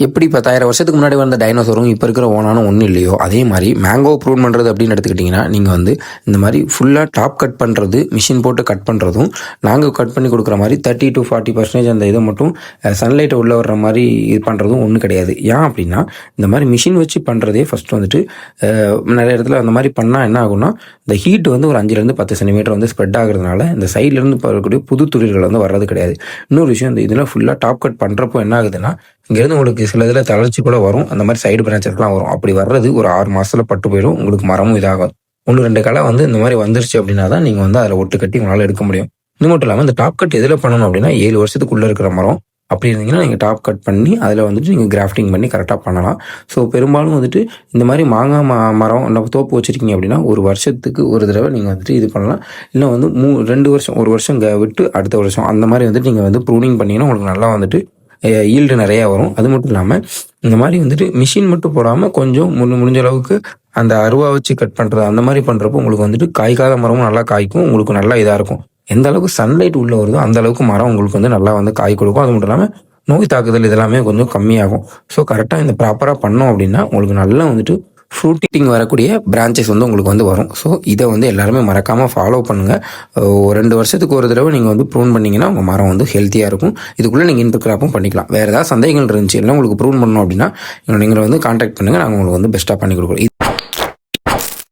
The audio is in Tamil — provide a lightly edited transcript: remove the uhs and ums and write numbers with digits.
எப்படி 10,000 வருஷத்துக்கு முன்னாடி வந்த டைனோசரும் இப்போ இருக்கிற ஓனானும் ஒன்றும் இல்லையோ, அதே மாதிரி மேங்கோ ப்ரூன் பண்ணுறது அப்படின்னு எடுத்துக்கிட்டிங்கன்னா, நீங்கள் வந்து இந்த மாதிரி ஃபுல்லாக டாப் கட் பண்ணுறது, மிஷின் போட்டு கட் பண்ணுறதும், நாங்கள் கட் பண்ணி கொடுக்குற மாதிரி 30 to 40% அந்த இதை மட்டும் சன்லைட்டை உள்ளே வர்ற மாதிரி இது பண்ணுறதும் ஒன்றும் கிடையாது. ஏன் அப்படின்னா, இந்த மாதிரி மிஷின் வச்சு பண்ணுறதே ஃபஸ்ட்டு வந்துட்டு நிறைய இடத்துல அந்த மாதிரி பண்ணால் என்ன ஆகும்னா, இந்த ஹீட் வந்து ஒரு 5-10 சென்டிமீட்டர் வந்து ஸ்ப்ரெட் ஆகுறதுனால இந்த சைட்லேருந்து வரக்கூடிய புது துளிர்கள் வந்து வர்றது கிடையாது. இன்னொரு விஷயம், இந்த இதில் ஃபுல்லாக டாப் கட் பண்ணுறப்போ என்ன ஆகுதுன்னா, இங்கேருந்து உங்களுக்கு சில இதில் தளர்ச்சி கூட வரும். அந்த மாதிரி சைடு பிரான்ச்சஸ்லாம் வரும். அப்படி வர்றது ஒரு 6 மாதத்தில் பட்டு போயிடும். உங்களுக்கு மரமும் இதாகும். 1-2 களை வந்து இந்த மாதிரி வந்துருச்சு அப்படின்னா தான் நீங்கள் வந்து அதில் ஒட்டு கட்டி உங்களால் எடுக்க முடியும். இது மட்டும் இல்லாமல் இந்த டாப் கட் எதில் பண்ணணும் அப்படின்னா, 7 வருஷத்துக்குள்ளே இருக்கிற மரம் அப்படி இருந்தீங்கன்னா நீங்கள் டாப் கட் பண்ணி அதில் வந்துட்டு நீங்கள் கிராஃப்டிங் பண்ணி கரெக்டாக பண்ணலாம். ஸோ பெரும்பாலும் வந்துட்டு இந்த மாதிரி மாங்காய் மரம் இல்லை தோப்பு வச்சுருக்கீங்க அப்படின்னா, ஒரு வருஷத்துக்கு ஒரு தடவை நீங்கள் வந்துட்டு இது பண்ணலாம். இல்லை வந்து 2 வருஷம், ஒரு வருஷம் விட்டு அடுத்த வருஷம் அந்த மாதிரி வந்துட்டு நீங்கள் வந்து ப்ரூனிங் பண்ணிங்கன்னா உங்களுக்கு நல்லா வந்துட்டு ஈல்டு நிறையா வரும். அது மட்டும் இல்லாமல் இந்த மாதிரி வந்துட்டு மிஷின் மட்டும் போடாமல் கொஞ்சம் முடிஞ்ச அளவுக்கு அந்த அருவா வச்சு கட் பண்ணுறது அந்த மாதிரி பண்ணுறப்போ உங்களுக்கு வந்துட்டு காய்க்காத மரமும் நல்லா காய்க்கும். உங்களுக்கு நல்லா இதாக இருக்கும். எந்த அளவுக்கு சன்லைட் உள்ளே வருதோ அந்த அளவுக்கு மரம் உங்களுக்கு வந்து நல்லா வந்து காய் கொடுக்கும். அது மட்டும் இல்லாமல் நோய் தாக்குதல் இதெல்லாமே கொஞ்சம் கம்மியாகும். ஸோ கரெக்டாக இந்த ப்ராப்பராக பண்ணோம் அப்படின்னா உங்களுக்கு நல்லா வந்துட்டு ஃப்ரூட்டிங் வரக்கூடிய பிரான்ச்சஸ் வந்து உங்களுக்கு வந்து வரும். ஸோ இதை வந்து எல்லாருமே மறக்காமல் ஃபாலோ பண்ணுங்கள். 2 வருஷத்துக்கு ஒரு தடவை நீங்கள் வந்து ப்ரூன் பண்ணிங்கன்னா உங்கள் மரம் வந்து ஹெல்த்தியாக இருக்கும். இதுக்குள்ளே நீங்கள் இன்டர் கிராப்பும் பண்ணிக்கலாம். வேறு ஏதாவது சந்தேகங்கள் இருந்துச்சு இல்லை உங்களுக்கு ப்ரூன் பண்ணணும் அப்படின்னா நீங்கள் வந்து கான்டாக்ட் பண்ணுங்கள். நாங்கள் உங்களுக்கு வந்து பெஸ்ட்டாக பண்ணி கொடுக்குறோம்.